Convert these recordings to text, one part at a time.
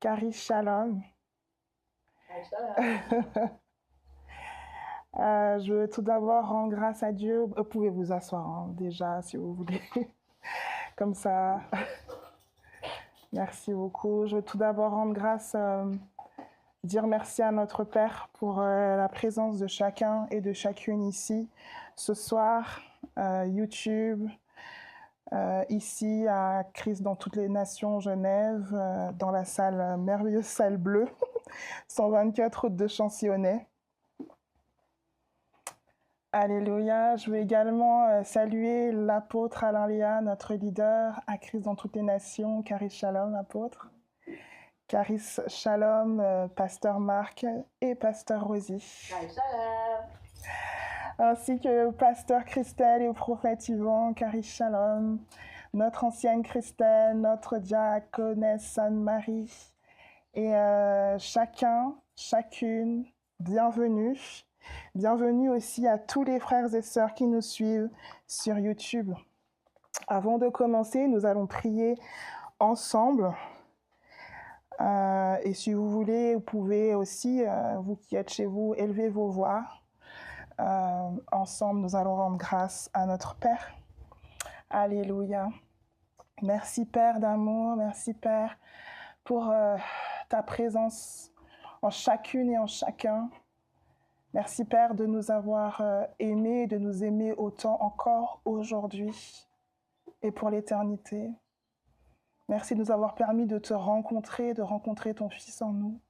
Cari Shalom. Je veux tout d'abord rendre grâce à Dieu. Vous pouvez vous asseoir déjà si vous voulez. Comme ça. Merci beaucoup. Je veux tout d'abord rendre grâce, dire merci à notre Père pour la présence de chacun et de chacune ici. Ce soir, YouTube, ici à Christ dans toutes les nations, Genève, dans la salle, merveilleuse salle bleue, 124 route de Chancionnet. Alléluia. Je veux également saluer l'apôtre Alain Léa, notre leader à Christ dans toutes les nations. Cari Shalom, apôtre. Cari Shalom, pasteur Marc et pasteur Rosie. Cari Shalom. Ainsi que pasteur Christelle et au prophète Yvan. Cari Shalom. Notre ancienne Christelle, notre diaconesse Anne-Marie. Et chacun, chacune, bienvenue. Bienvenue aussi à tous les frères et sœurs qui nous suivent sur YouTube. Avant de commencer, nous allons prier ensemble. Et si vous voulez, vous pouvez aussi, vous qui êtes chez vous, élever vos voix. Ensemble, nous allons rendre grâce à notre Père. Alléluia. Merci Père d'amour, merci Père pour ta présence en chacune et en chacun. Merci Père de nous avoir aimés, de nous aimer autant encore aujourd'hui et pour l'éternité. Merci de nous avoir permis de te rencontrer, de rencontrer ton Fils en nous.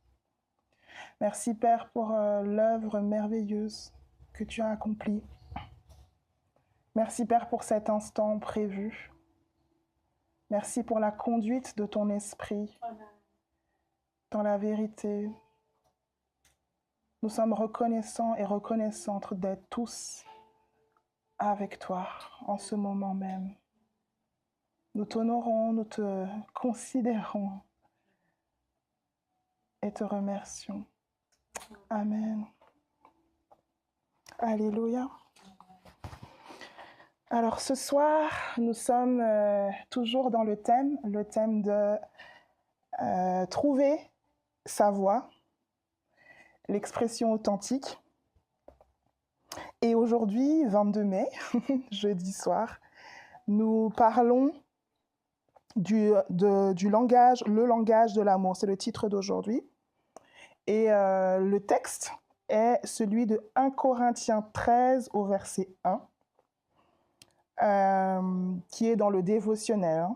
Merci Père pour l'œuvre merveilleuse que tu as accomplie. Merci Père pour cet instant prévu. Merci pour la conduite de ton esprit dans la vérité. Nous sommes reconnaissants et reconnaissantes d'être tous avec toi en ce moment même. Nous t'honorons, nous te considérons et te remercions. Amen. Alléluia. Alors ce soir, nous sommes toujours dans le thème de trouver sa voix. L'expression authentique. Et aujourd'hui, 22 mai, jeudi soir, nous parlons du langage, le langage de l'amour. C'est le titre d'aujourd'hui. Et le texte est celui de 1 Corinthiens 13 au verset 1, qui est dans le dévotionnel.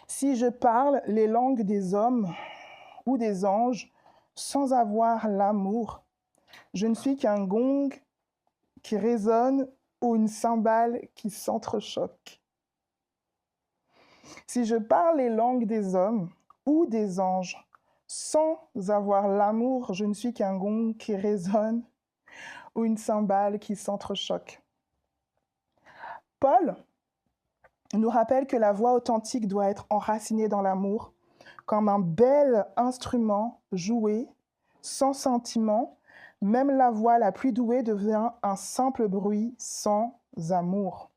Si je parle les langues des hommes ou des anges, sans avoir l'amour, je ne suis qu'un gong qui résonne ou une cymbale qui s'entrechoque. Si je parle les langues des hommes ou des anges, sans avoir l'amour, je ne suis qu'un gong qui résonne ou une cymbale qui s'entrechoque. Paul nous rappelle que la voix authentique doit être enracinée dans l'amour, comme un bel instrument joué, sans sentiment. Même la voix la plus douée devient un simple bruit sans amour.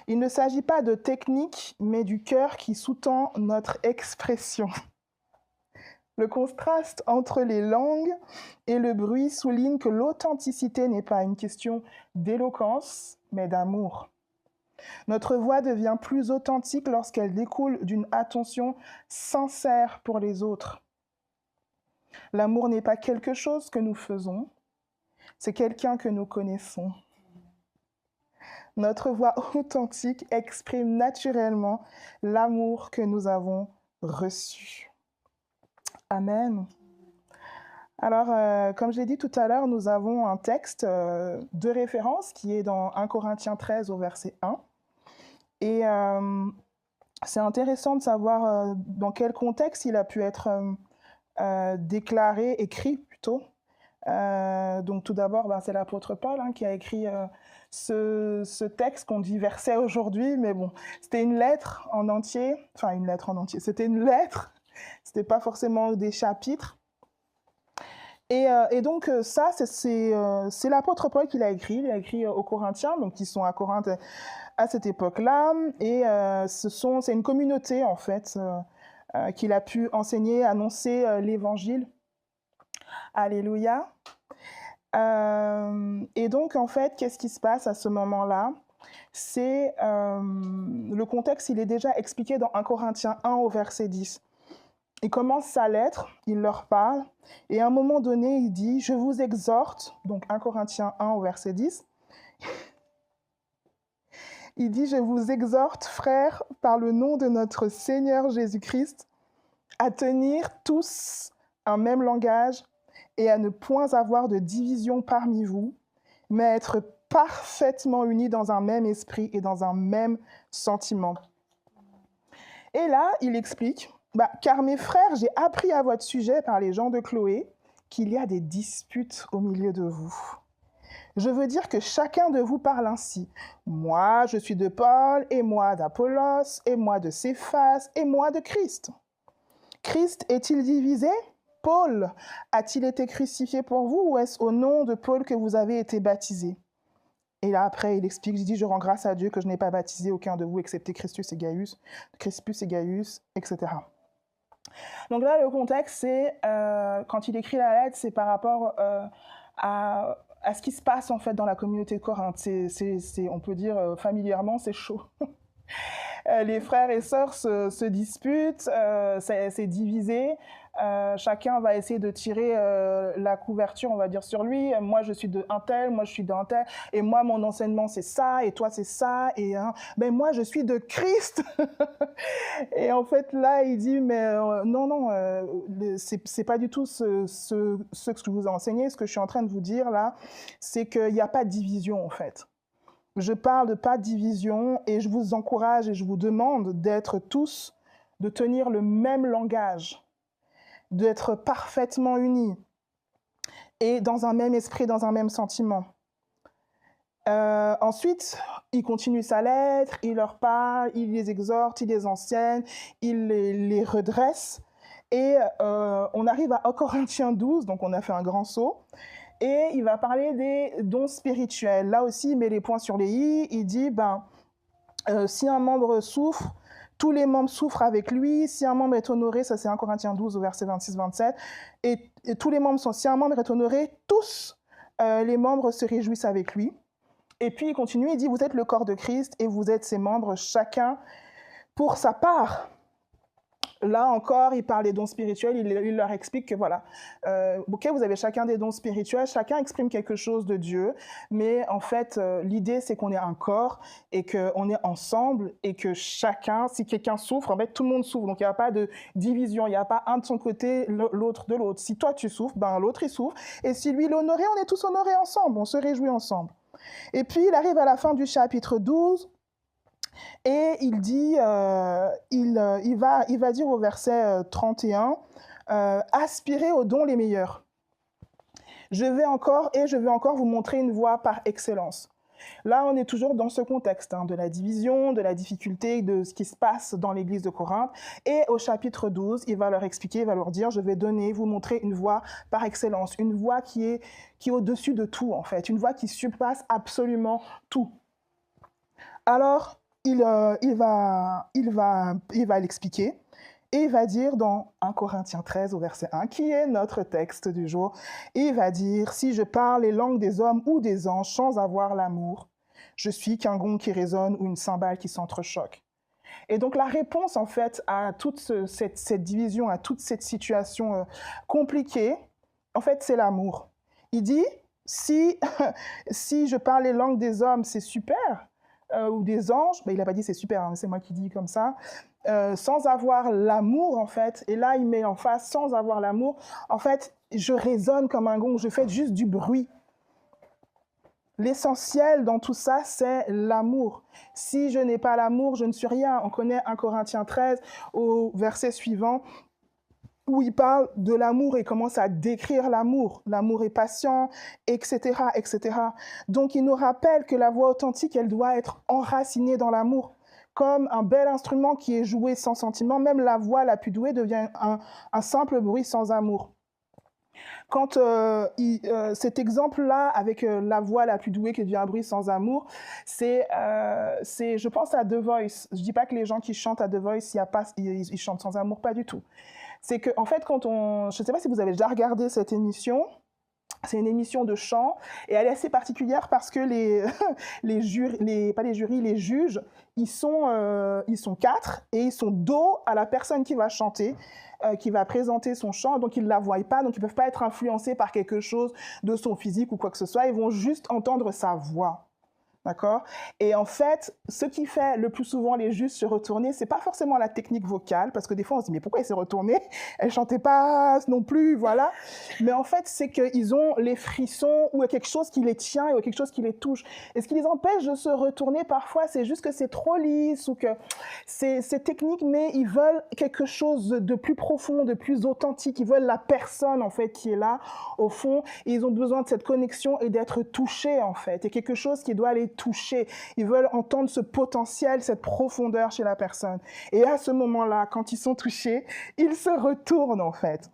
Il ne s'agit pas de technique, mais du cœur qui sous-tend notre expression. Le contraste entre les langues et le bruit souligne que l'authenticité n'est pas une question d'éloquence, mais d'amour. Notre voix devient plus authentique lorsqu'elle découle d'une attention sincère pour les autres. L'amour n'est pas quelque chose que nous faisons, c'est quelqu'un que nous connaissons. Notre voix authentique exprime naturellement l'amour que nous avons reçu. Amen. Alors, comme je l'ai dit tout à l'heure, nous avons un texte de référence qui est dans 1 Corinthiens 13 au verset 1. Et c'est intéressant de savoir dans quel contexte il a pu être déclaré, écrit plutôt. Donc tout d'abord, c'est l'apôtre Paul qui a écrit ce texte qu'on dit verset aujourd'hui, mais bon, c'était une lettre en entier, c'était une lettre, c'était pas forcément des chapitres. Et donc ça, c'est l'apôtre Paul qui l'a écrit. Il a écrit aux Corinthiens, donc qui sont à Corinthe à cette époque-là. Et c'est une communauté, en fait, qu'il a pu enseigner, annoncer l'Évangile. Alléluia. Et donc, en fait, qu'est-ce qui se passe à ce moment-là? C'est le contexte, il est déjà expliqué dans 1 Corinthiens 1 au verset 10. Il commence sa lettre, il leur parle, et à un moment donné, il dit « Je vous exhorte », donc 1 Corinthiens 1 au verset 10, il dit « Je vous exhorte, frères, par le nom de notre Seigneur Jésus-Christ, à tenir tous un même langage et à ne point avoir de division parmi vous, mais à être parfaitement unis dans un même esprit et dans un même sentiment. » Et là, il explique, « Car mes frères, j'ai appris à votre sujet par les gens de Chloé qu'il y a des disputes au milieu de vous. Je veux dire que chacun de vous parle ainsi. Moi, je suis de Paul, et moi d'Apollos, et moi de Céphas, et moi de Christ. Christ est-il divisé ? Paul a-t-il été crucifié pour vous, ou est-ce au nom de Paul que vous avez été baptisés ? Et là, après, il explique, il dit, je rends grâce à Dieu que je n'ai pas baptisé aucun de vous, excepté Crispus et Gaius, etc. Donc là, le contexte, c'est, quand il écrit la lettre, c'est par rapport à ce qui se passe, en fait, dans la communauté de Corinthe. On peut dire, familièrement, c'est chaud. Les frères et sœurs se disputent, c'est divisé. Chacun va essayer de tirer la couverture, on va dire, sur lui. Moi, je suis d'un tel, moi, je suis d'un tel. Et moi, mon enseignement, c'est ça, et toi, c'est ça. Et ben, moi, je suis de Christ. Et en fait, là, il dit, mais non, c'est pas du tout ce que je vous ai enseigné. Ce que je suis en train de vous dire, là, c'est qu'il n'y a pas de division, en fait. Je parle de pas de division et je vous encourage et je vous demande d'être tous, de tenir le même langage, d'être parfaitement unis et dans un même esprit, dans un même sentiment. Ensuite, il continue sa lettre, il leur parle, il les exhorte, il les enseigne, il les redresse. Et on arrive à Corinthiens 12, donc on a fait un grand saut. Et il va parler des dons spirituels. Là aussi, il met les points sur les i. Il dit, si un membre souffre, tous les membres souffrent avec lui. Si un membre est honoré, ça c'est 1 Corinthiens 12 au verset 26-27. Et tous les membres si un membre est honoré, tous les membres se réjouissent avec lui. Et puis il continue, il dit, vous êtes le corps de Christ et vous êtes ses membres, chacun pour sa part. Là encore, il parle des dons spirituels, il leur explique que voilà, ok, vous avez chacun des dons spirituels, chacun exprime quelque chose de Dieu, mais en fait, l'idée c'est qu'on est un corps et qu'on est ensemble et que chacun, si quelqu'un souffre, en fait, tout le monde souffre. Donc il n'y a pas de division, il n'y a pas un de son côté, l'autre de l'autre. Si toi tu souffres, l'autre il souffre. Et si lui il est honoré, on est tous honorés ensemble, on se réjouit ensemble. Et puis il arrive à la fin du chapitre 12, et il dit, il va dire au verset 31, aspirez aux dons les meilleurs. Je vais encore vous montrer une voie par excellence. Là, on est toujours dans ce contexte de la division, de la difficulté, de ce qui se passe dans l'église de Corinthe. Et au chapitre 12, il va leur expliquer, il va leur dire, je vais vous montrer une voie par excellence, une voie qui est au-dessus de tout, en fait, une voie qui surpasse absolument tout. Alors, il va l'expliquer et il va dire dans 1 Corinthiens 13 au verset 1, qui est notre texte du jour, et il va dire « Si je parle les langues des hommes ou des anges sans avoir l'amour, je suis qu'un gong qui résonne ou une cymbale qui s'entrechoque. » Et donc la réponse en fait à toute cette division, à toute cette situation compliquée, en fait c'est l'amour. Il dit « Si je parle les langues des hommes, c'est super », ou des anges, il n'a pas dit c'est super, c'est moi qui dis comme ça, sans avoir l'amour en fait, et là il met en face sans avoir l'amour, en fait je résonne comme un gong, je fais juste du bruit. L'essentiel dans tout ça, c'est l'amour. Si je n'ai pas l'amour, je ne suis rien. On connaît 1 Corinthiens 13 au verset suivant, où il parle de l'amour et commence à décrire l'amour. L'amour est patient, etc., etc. Donc, il nous rappelle que la voix authentique, elle doit être enracinée dans l'amour. Comme un bel instrument qui est joué sans sentiment, même la voix la plus douée devient un simple bruit sans amour. Quand cet exemple-là, avec la voix la plus douée qui devient un bruit sans amour, je pense à The Voice. Je dis pas que les gens qui chantent à The Voice, ils chantent sans amour, pas du tout. C'est que, en fait, je sais pas si vous avez déjà regardé cette émission. C'est une émission de chant et elle est assez particulière parce que les juges, ils sont 4 et ils sont dos à la personne qui va chanter, qui va présenter son chant, donc ils ne la voient pas, donc ils ne peuvent pas être influencés par quelque chose de son physique ou quoi que ce soit, ils vont juste entendre sa voix. D'accord? Et en fait, ce qui fait le plus souvent les juges se retourner, c'est pas forcément la technique vocale, parce que des fois on se dit mais pourquoi elle s'est retournée? Elle chantait pas non plus, voilà. Mais en fait, c'est qu'ils ont les frissons ou quelque chose qui les tient ou quelque chose qui les touche. Et ce qui les empêche de se retourner parfois, c'est juste que c'est trop lisse ou que c'est technique, mais ils veulent quelque chose de plus profond, de plus authentique. Ils veulent la personne en fait qui est là au fond. Et ils ont besoin de cette connexion et d'être touchés en fait. Et quelque chose qui doit les toucher. Ils veulent entendre ce potentiel, cette profondeur chez la personne. Et à ce moment-là, quand ils sont touchés, ils se retournent en fait.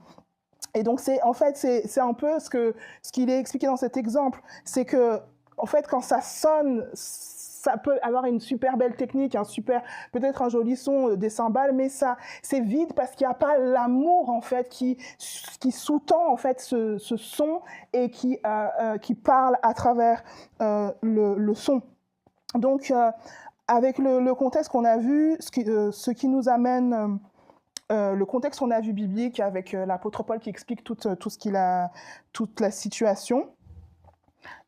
Et donc c'est un peu ce qu'il est expliqué dans cet exemple, c'est que en fait quand ça sonne, ça peut avoir une super belle technique, peut-être un joli son des cymbales, mais ça c'est vide parce qu'il n'y a pas l'amour en fait qui sous-tend en fait ce son et qui parle à travers le son. Donc avec le contexte qu'on a vu, ce qui nous amène le contexte qu'on a vu biblique avec l'apôtre Paul qui explique toute la situation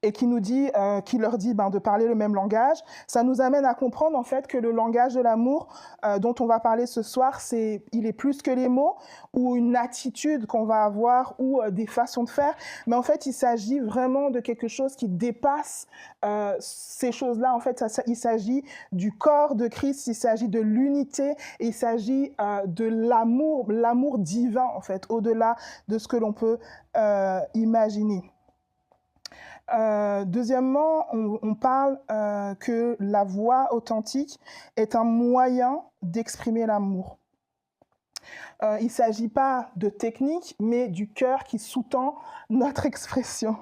et qui leur dit de parler le même langage, ça nous amène à comprendre en fait que le langage de l'amour dont on va parler ce soir, il est plus que les mots ou une attitude qu'on va avoir ou des façons de faire, mais en fait il s'agit vraiment de quelque chose qui dépasse ces choses-là. En fait, il s'agit du corps de Christ, il s'agit de l'unité, et il s'agit de l'amour divin en fait, au-delà de ce que l'on peut imaginer. Deuxièmement, on parle que la voix authentique est un moyen d'exprimer l'amour. Il ne s'agit pas de technique, mais du cœur qui sous-tend notre expression.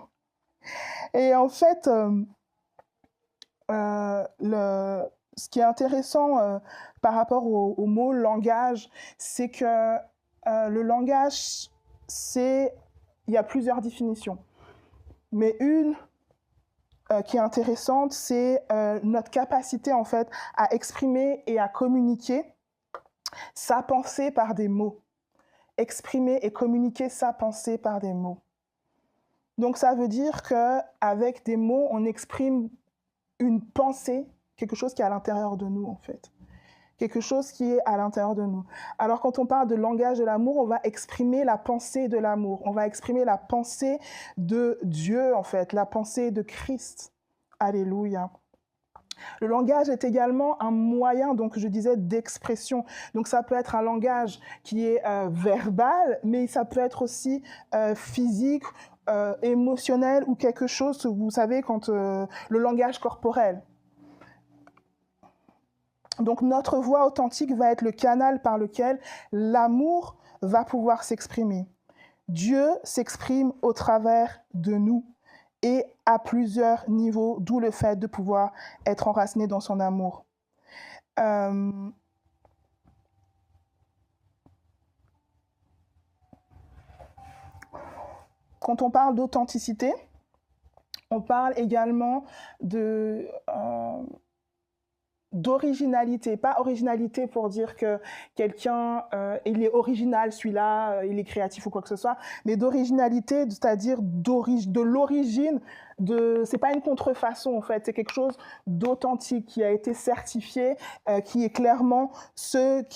Et en fait, ce qui est intéressant par rapport au mot langage, c'est que le langage, il y a plusieurs définitions. Mais une qui est intéressante, c'est notre capacité en fait à exprimer et à communiquer sa pensée par des mots. Exprimer et communiquer sa pensée par des mots. Donc ça veut dire qu'avec des mots, on exprime une pensée, quelque chose qui est à l'intérieur de nous en fait. Quelque chose qui est à l'intérieur de nous. Alors quand on parle de langage de l'amour, on va exprimer la pensée de l'amour. On va exprimer la pensée de Dieu, en fait, la pensée de Christ. Alléluia. Le langage est également un moyen, donc je disais, d'expression. Donc ça peut être un langage qui est verbal, mais ça peut être aussi physique, émotionnel ou quelque chose, vous savez, quand le langage corporel. Donc notre voix authentique va être le canal par lequel l'amour va pouvoir s'exprimer. Dieu s'exprime au travers de nous et à plusieurs niveaux, d'où le fait de pouvoir être enraciné dans son amour. Quand on parle d'authenticité, on parle également d'originalité, pas originalité pour dire que quelqu'un, il est original, celui-là, il est créatif ou quoi que ce soit, mais d'originalité, c'est-à-dire de l'origine, c'est pas une contrefaçon en fait, c'est quelque chose d'authentique qui a été certifié, qui est clairement c'est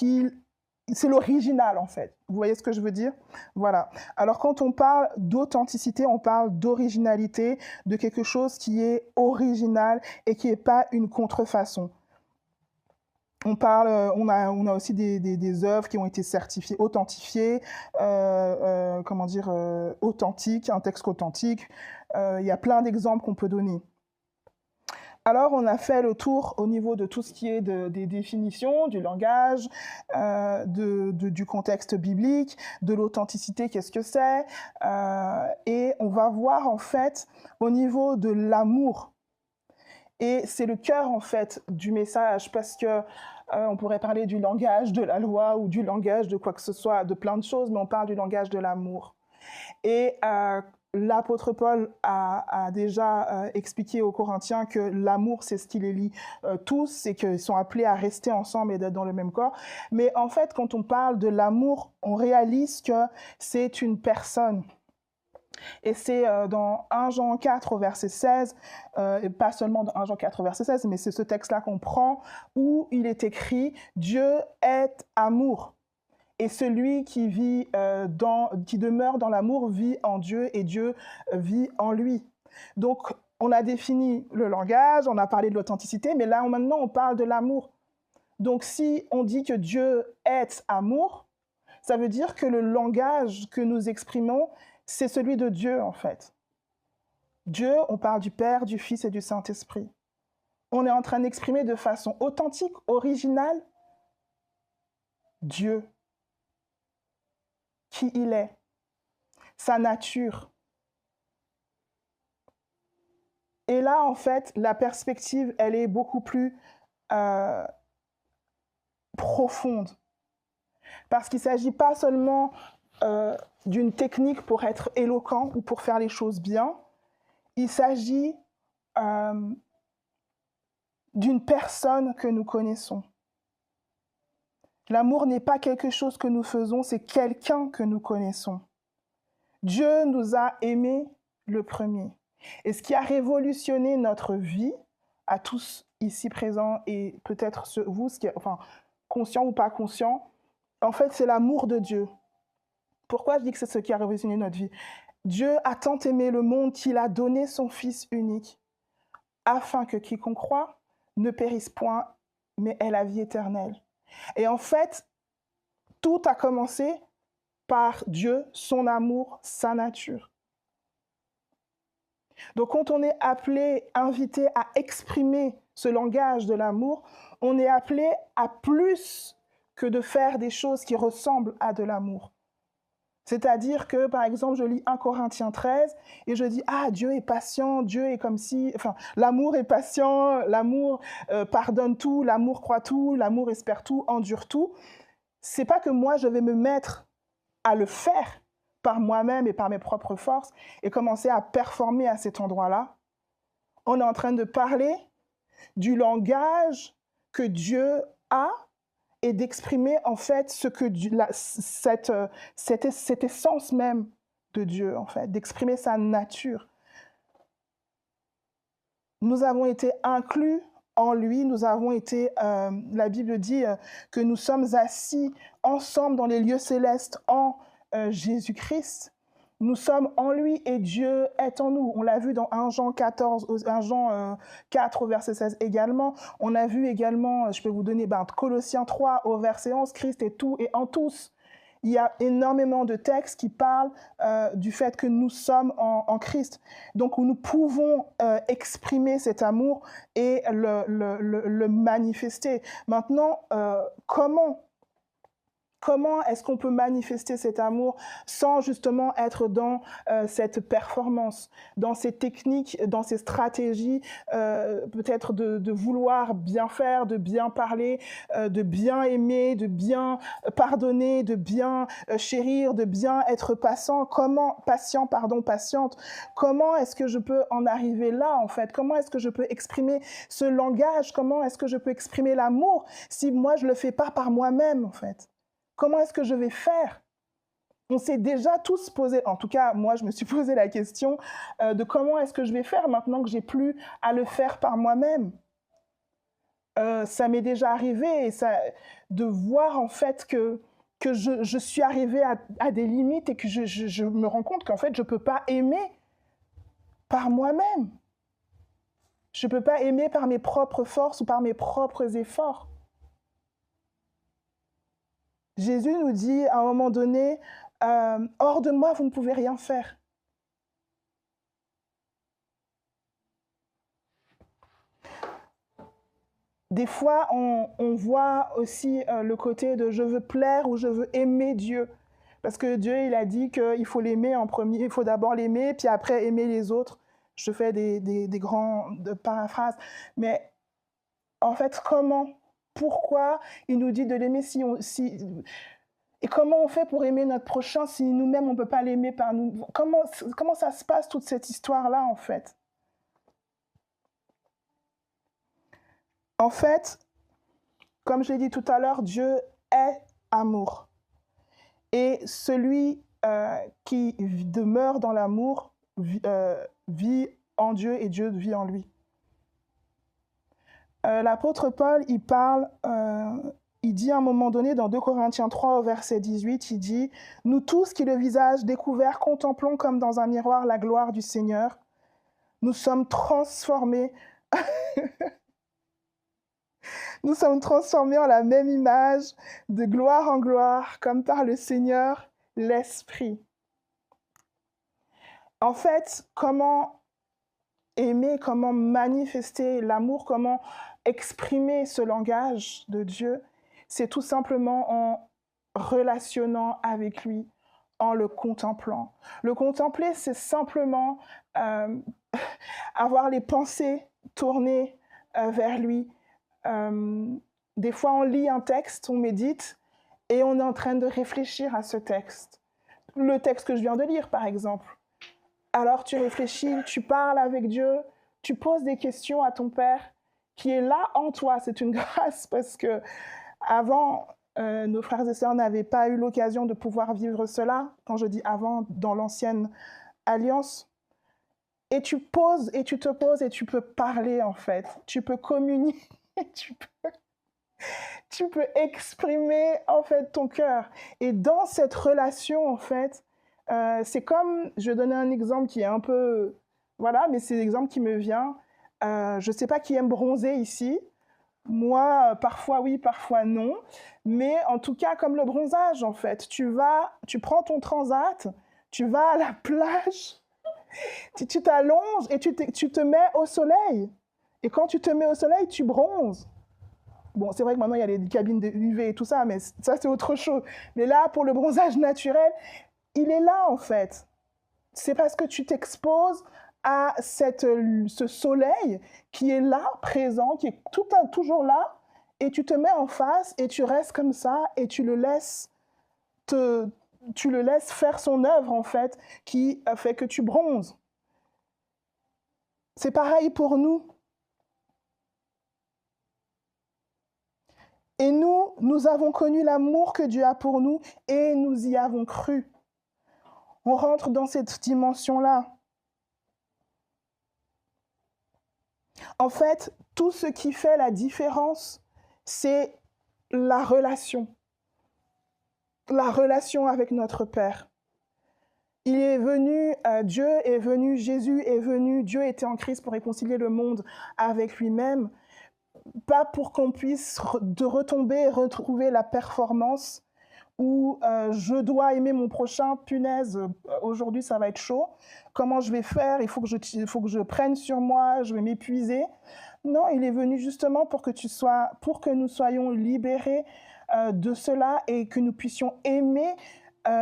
l'original en fait. Vous voyez ce que je veux dire? Voilà. Alors quand on parle d'authenticité, on parle d'originalité, de quelque chose qui est original et qui n'est pas une contrefaçon. On a aussi des œuvres qui ont été certifiées, authentifiées, authentiques, un texte authentique. Il y a plein d'exemples qu'on peut donner. Alors, on a fait le tour au niveau de tout ce qui est des définitions, du langage, du contexte biblique, de l'authenticité, qu'est-ce que c'est, et on va voir en fait au niveau de l'amour. Et c'est le cœur en fait du message, parce que on pourrait parler du langage de la loi ou du langage de quoi que ce soit, de plein de choses, mais on parle du langage de l'amour. Et l'apôtre Paul a déjà expliqué aux Corinthiens que l'amour, c'est ce qui les lie tous, c'est qu'ils sont appelés à rester ensemble et d'être dans le même corps. Mais en fait, quand on parle de l'amour, on réalise que c'est une personne. Et c'est dans 1 Jean 4 au verset 16, et pas seulement dans 1 Jean 4 au verset 16, mais c'est ce texte-là qu'on prend, où il est écrit « Dieu est amour ». Et celui qui qui demeure dans l'amour vit en Dieu et Dieu vit en lui. Donc, on a défini le langage, on a parlé de l'authenticité, mais là, maintenant, on parle de l'amour. Donc, si on dit que Dieu est amour, ça veut dire que le langage que nous exprimons, c'est celui de Dieu, en fait. Dieu, on parle du Père, du Fils et du Saint-Esprit. On est en train d'exprimer de façon authentique, originale, Dieu, qui il est, sa nature. Et là, en fait, la perspective, elle est beaucoup plus profonde. Parce qu'il ne s'agit pas seulement d'une technique pour être éloquent ou pour faire les choses bien. Il s'agit d'une personne que nous connaissons. L'amour n'est pas quelque chose que nous faisons, c'est quelqu'un que nous connaissons. Dieu nous a aimés le premier. Et ce qui a révolutionné notre vie, à tous ici présents et peut-être vous, conscients ou pas conscients, en fait, c'est l'amour de Dieu. Pourquoi je dis que c'est ce qui a révolutionné notre vie? Dieu a tant aimé le monde qu'il a donné son Fils unique, afin que quiconque croit ne périsse point, mais ait la vie éternelle. Et en fait, tout a commencé par Dieu, son amour, sa nature. Donc quand on est appelé, invité à exprimer ce langage de l'amour, on est appelé à plus que de faire des choses qui ressemblent à de l'amour. C'est-à-dire que, par exemple, je lis 1 Corinthiens 13 et je dis « Ah, Dieu est patient, Dieu est comme si... » Enfin, l'amour est patient, l'amour pardonne tout, l'amour croit tout, l'amour espère tout, endure tout. C'est pas que moi, je vais me mettre à le faire par moi-même et par mes propres forces et commencer à performer à cet endroit-là. On est en train de parler du langage que Dieu a et d'exprimer en fait ce que cette essence même de Dieu, en fait, d'exprimer sa nature. Nous avons été inclus en lui, nous avons été, la Bible dit que nous sommes assis ensemble dans les lieux célestes en Jésus-Christ. Nous sommes en lui et Dieu est en nous. On l'a vu dans 1 Jean 4 au verset 16 également. On a vu également, je peux vous donner Colossiens 3 au verset 11, Christ est tout et en tous. Il y a énormément de textes qui parlent du fait que nous sommes en Christ. Donc, où nous pouvons exprimer cet amour et le manifester. Maintenant, Comment est-ce qu'on peut manifester cet amour sans justement être dans cette performance, dans ces techniques, dans ces stratégies, peut-être de vouloir bien faire, de bien parler, de bien aimer, de bien pardonner, de bien chérir, de bien être patiente. Comment est-ce que je peux en arriver là, en fait? Comment est-ce que je peux exprimer ce langage? Comment est-ce que je peux exprimer l'amour si moi, je ne le fais pas par moi-même, en fait? Comment est-ce que je vais faire? On s'est déjà tous posé, en tout cas, moi, je me suis posé la question de comment est-ce que je vais faire maintenant que j'ai plus à le faire par moi-même. Ça m'est déjà arrivé de voir en fait que je suis arrivée à des limites et que je me rends compte qu'en fait, je ne peux pas aimer par moi-même. Je ne peux pas aimer par mes propres forces ou par mes propres efforts. Jésus nous dit à un moment donné, hors de moi, vous ne pouvez rien faire. Des fois, on voit aussi le côté de je veux plaire ou je veux aimer Dieu. Parce que Dieu, il a dit qu'il faut l'aimer en premier, il faut d'abord l'aimer, puis après aimer les autres. Je fais des grandes paraphrases. Mais en fait, pourquoi il nous dit de l'aimer et comment on fait pour aimer notre prochain si nous-mêmes, on ne peut pas l'aimer par nous? Comment ça se passe, toute cette histoire-là, en fait? En fait, comme je l'ai dit tout à l'heure, Dieu est amour. Et celui qui demeure dans l'amour vit en Dieu et Dieu vit en lui. L'apôtre Paul, il dit à un moment donné dans 2 Corinthiens 3 au verset 18, il dit « Nous tous qui le visage découvert contemplons comme dans un miroir la gloire du Seigneur, nous sommes transformés nous sommes transformés en la même image, de gloire en gloire, comme par le Seigneur, l'Esprit. » En fait, comment aimer, comment manifester l'amour, comment exprimer ce langage de Dieu, c'est tout simplement en relationnant avec lui, en le contemplant. Le contempler, c'est simplement avoir les pensées tournées vers lui. Des fois, on lit un texte, on médite, et on est en train de réfléchir à ce texte. Le texte que je viens de lire, par exemple. Alors tu réfléchis, tu parles avec Dieu, tu poses des questions à ton Père qui est là en toi. C'est une grâce parce que avant, nos frères et sœurs n'avaient pas eu l'occasion de pouvoir vivre cela. Quand je dis avant, dans l'ancienne alliance. Et tu poses et tu te poses et tu peux parler en fait. Tu peux communier, tu peux exprimer en fait ton cœur. Et dans cette relation en fait, c'est comme, je vais donner un exemple qui est un peu, voilà, mais c'est l'exemple qui me vient. Je ne sais pas qui aime bronzer ici. Moi, parfois oui, parfois non. Mais en tout cas, comme le bronzage, en fait. Tu prends ton transat, tu vas à la plage, tu t'allonges et tu te mets au soleil. Et quand tu te mets au soleil, tu bronzes. Bon, c'est vrai que maintenant, il y a les cabines de UV et tout ça, mais ça, c'est autre chose. Mais là, pour le bronzage naturel, il est là, en fait. C'est parce que tu t'exposes à ce soleil qui est là, présent, qui est toujours là, et tu te mets en face, et tu restes comme ça, et tu le laisses faire son œuvre, en fait, qui fait que tu bronzes. C'est pareil pour nous. Et nous avons connu l'amour que Dieu a pour nous, et nous y avons cru. On rentre dans cette dimension-là. En fait, tout ce qui fait la différence, c'est la relation. La relation avec notre Père. Il est venu, Dieu est venu, Jésus est venu, Dieu était en Christ pour réconcilier le monde avec lui-même, pas pour qu'on puisse retomber et retrouver la performance où je dois aimer mon prochain, punaise, aujourd'hui ça va être chaud, comment je vais faire, il faut que je prenne sur moi, je vais m'épuiser. Non, il est venu justement pour que nous soyons libérés de cela et que nous puissions aimer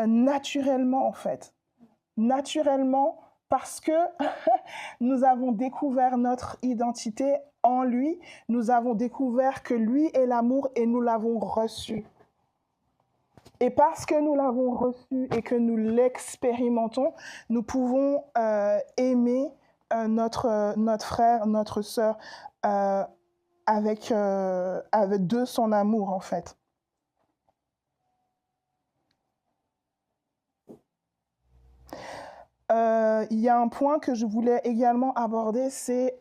naturellement en fait. Naturellement parce que nous avons découvert notre identité en lui, nous avons découvert que lui est l'amour et nous l'avons reçu. Et parce que nous l'avons reçu et que nous l'expérimentons, nous pouvons aimer notre frère, notre sœur avec de son amour en fait. Il y a un point que je voulais également aborder, c'est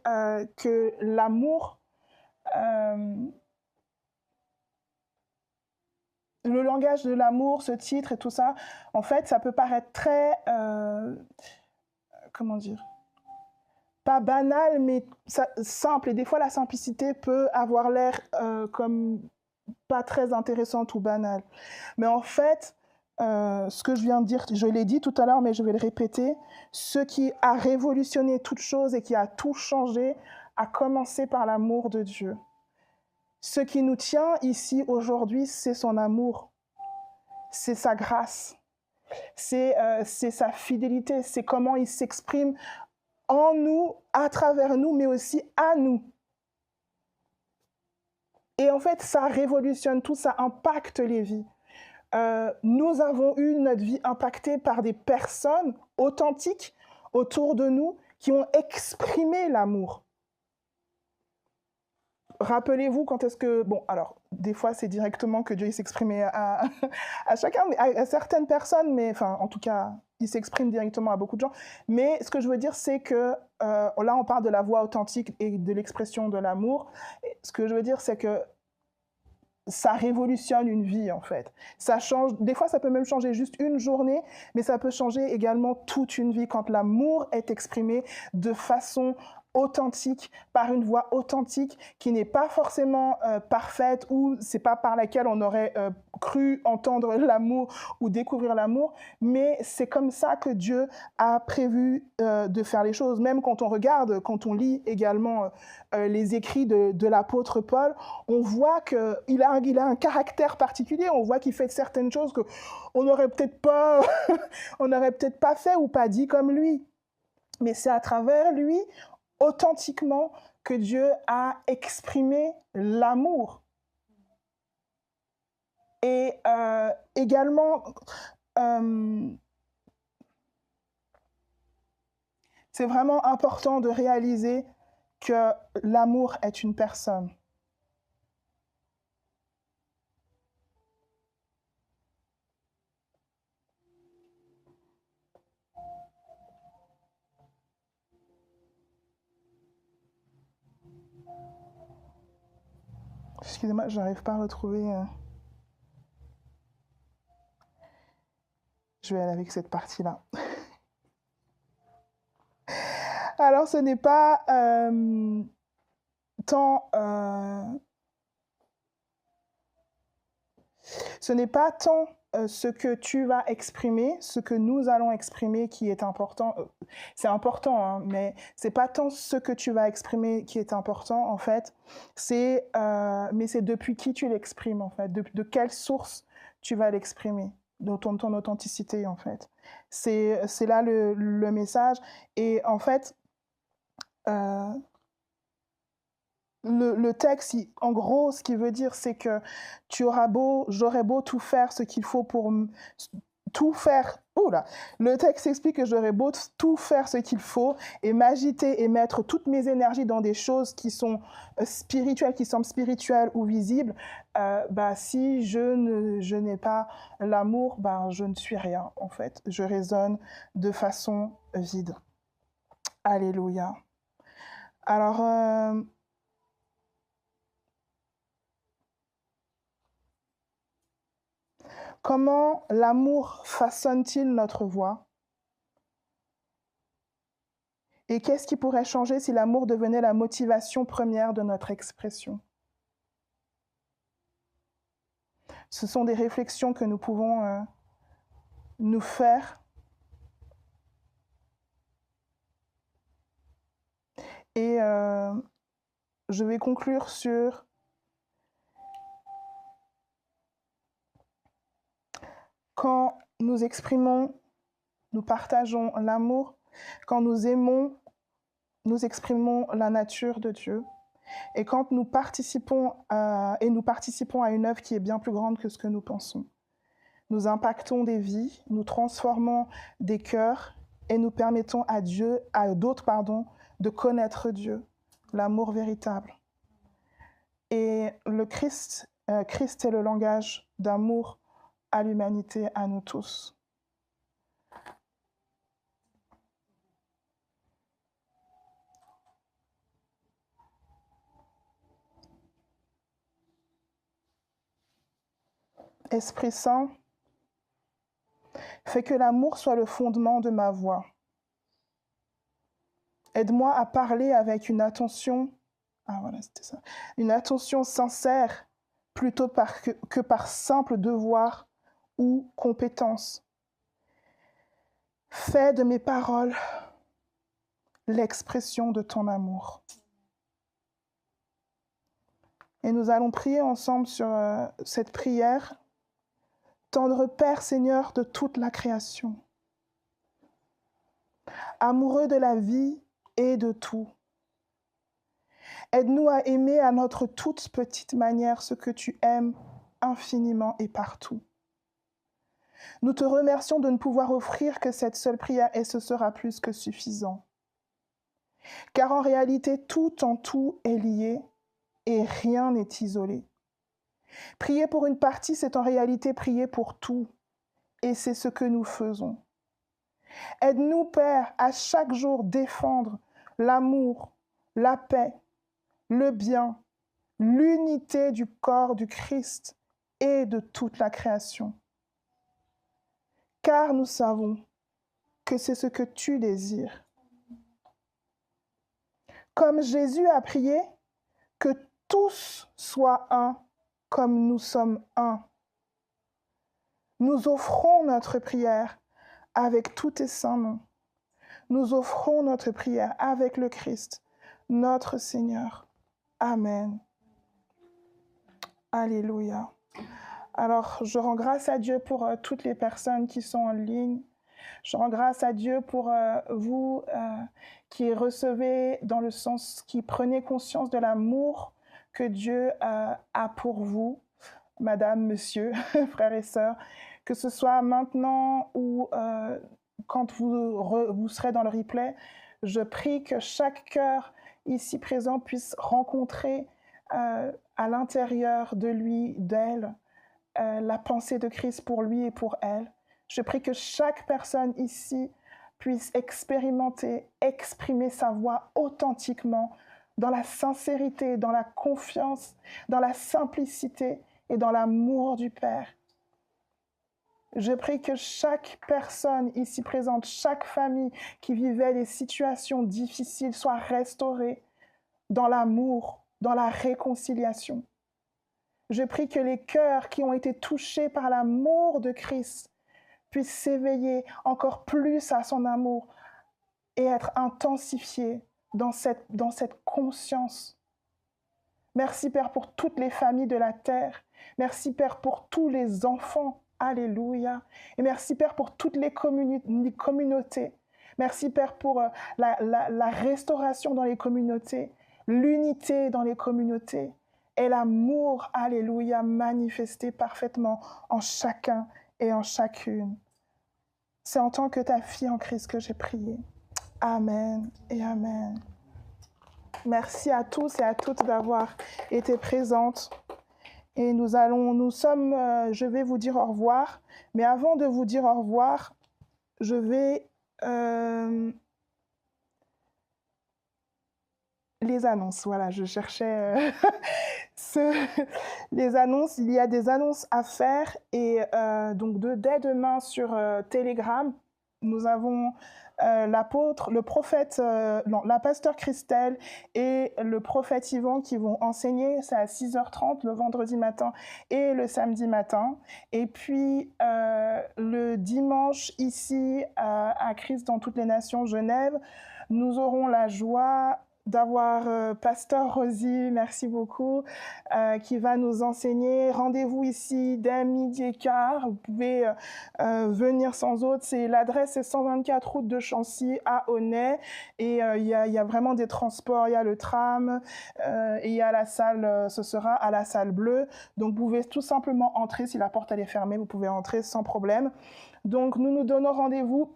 que l'amour, le langage de l'amour, ce titre et tout ça, en fait, ça peut paraître très, comment dire, pas banal, mais simple. Et des fois, la simplicité peut avoir l'air comme pas très intéressante ou banale. Mais en fait, ce que je viens de dire, je l'ai dit tout à l'heure, mais je vais le répéter, ce qui a révolutionné toute chose et qui a tout changé, a commencé par l'amour de Dieu. Ce qui nous tient ici aujourd'hui, c'est son amour, c'est sa grâce, c'est sa fidélité, c'est comment il s'exprime en nous, à travers nous, mais aussi à nous. Et en fait, ça révolutionne tout, ça impacte les vies. Nous avons eu notre vie impactée par des personnes authentiques autour de nous qui ont exprimé l'amour. Rappelez-vous quand est-ce que... Bon, alors, des fois, c'est directement que Dieu s'exprimait à chacun, mais à certaines personnes, mais enfin, en tout cas, il s'exprime directement à beaucoup de gens. Mais ce que je veux dire, c'est que là, on parle de la voix authentique et de l'expression de l'amour. Ce que je veux dire, c'est que ça révolutionne une vie, en fait. Ça change, des fois, ça peut même changer juste une journée, mais ça peut changer également toute une vie quand l'amour est exprimé de façon authentique, par une voix authentique qui n'est pas forcément parfaite ou c'est pas par laquelle on aurait cru entendre l'amour ou découvrir l'amour, mais c'est comme ça que Dieu a prévu de faire les choses. Même quand on regarde, quand on lit également les écrits de l'apôtre Paul, on voit qu'il a un caractère particulier, on voit qu'il fait certaines choses qu'on n'aurait peut-être pas, on n'aurait peut-être pas fait ou pas dit comme lui. Mais c'est à travers lui, authentiquement, que Dieu a exprimé l'amour. Et également, c'est vraiment important de réaliser que l'amour est une personne. Excusez-moi, je n'arrive pas à retrouver... Je vais aller avec cette partie-là. Alors, ce n'est pas tant... ce n'est pas tant ce que tu vas exprimer, ce que nous allons exprimer qui est important. C'est important, hein, mais c'est pas tant ce que tu vas exprimer qui est important, en fait. Mais c'est depuis qui tu l'exprimes, en fait. De quelle source tu vas l'exprimer, de ton authenticité, en fait. C'est là le message. Et en fait, le texte, en gros, ce qu'il veut dire, c'est que j'aurais beau tout faire ce qu'il faut pour tout faire. Oula, le texte explique que j'aurais beau tout faire ce qu'il faut et m'agiter et mettre toutes mes énergies dans des choses qui sont spirituelles, qui semblent spirituelles ou visibles. Si je n'ai pas l'amour, je ne suis rien, en fait. Je résonne de façon vide. Alléluia. Alors, comment l'amour façonne-t-il notre voix? Et qu'est-ce qui pourrait changer si l'amour devenait la motivation première de notre expression? Ce sont des réflexions que nous pouvons nous faire. Et je vais conclure sur quand nous exprimons, nous partageons l'amour, quand nous aimons, nous exprimons la nature de Dieu. Et quand nous participons à une œuvre qui est bien plus grande que ce que nous pensons. Nous impactons des vies, nous transformons des cœurs et nous permettons à d'autres, de connaître Dieu, l'amour véritable. Et le Christ est le langage d'amour à l'humanité, à nous tous. Esprit Saint, fais que l'amour soit le fondement de ma voix. Aide-moi à parler avec une attention, une attention sincère, plutôt que par simple devoir ou compétence. Fais de mes paroles l'expression de ton amour. Et nous allons prier ensemble sur cette prière. Tendre Père, Seigneur de toute la création, amoureux de la vie et de tout, aide-nous à aimer à notre toute petite manière ce que tu aimes infiniment et partout. Nous te remercions de ne pouvoir offrir que cette seule prière et ce sera plus que suffisant. Car en réalité, tout en tout est lié et rien n'est isolé. Prier pour une partie, c'est en réalité prier pour tout. Et c'est ce que nous faisons. Aide-nous, Père, à chaque jour défendre l'amour, la paix, le bien, l'unité du corps du Christ et de toute la création. Car nous savons que c'est ce que tu désires. Comme Jésus a prié, que tous soient un comme nous sommes un. Nous offrons notre prière avec tous tes saints noms. Nous offrons notre prière avec le Christ, notre Seigneur. Amen. Alléluia. Alors, je rends grâce à Dieu pour toutes les personnes qui sont en ligne. Je rends grâce à Dieu pour vous qui recevez dans le sens, qui prenez conscience de l'amour que Dieu a pour vous, madame, monsieur, frères et sœurs, que ce soit maintenant ou quand vous serez dans le replay. Je prie que chaque cœur ici présent puisse rencontrer à l'intérieur de lui, d'elle, la pensée de Christ pour lui et pour elle. Je prie que chaque personne ici puisse expérimenter, exprimer sa voix authentiquement, dans la sincérité, dans la confiance, dans la simplicité et dans l'amour du Père. Je prie que chaque personne ici présente, chaque famille qui vivait des situations difficiles soit restaurée dans l'amour, dans la réconciliation. Je prie que les cœurs qui ont été touchés par l'amour de Christ puissent s'éveiller encore plus à son amour et être intensifiés dans cette conscience. Merci Père pour toutes les familles de la terre. Merci Père pour tous les enfants. Alléluia. Et merci Père pour toutes les communautés. Merci Père pour la restauration dans les communautés, l'unité dans les communautés et l'amour, alléluia, manifesté parfaitement en chacun et en chacune. C'est en tant que ta fille en Christ que j'ai prié. Amen et amen. Merci à tous et à toutes d'avoir été présentes. Et je vais vous dire au revoir. Mais avant de vous dire au revoir, je vais les annonces. Voilà, je cherchais les annonces. Il y a des annonces à faire et donc dès demain sur Telegram, nous avons l'apôtre, le prophète, la pasteur Christelle et le prophète Yvan qui vont enseigner. C'est à 6h30 le vendredi matin et le samedi matin. Et puis le dimanche ici à Christ dans toutes les nations Genève, nous aurons la joie d'avoir Pasteur Rosie, merci beaucoup, qui va nous enseigner. Rendez-vous ici dès 12h15. Vous pouvez venir sans autre. L'adresse est 124 route de Chancy à Aunay. Et il y a vraiment des transports. Il y a le tram et il y a la salle, ce sera à la salle bleue. Donc vous pouvez tout simplement entrer. Si la porte elle est fermée, vous pouvez entrer sans problème. Donc nous donnons rendez-vous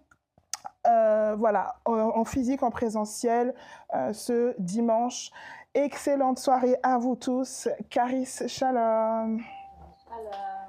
en physique, en présentiel, ce dimanche. Excellente soirée à vous tous. Caris, shalom. Shalom.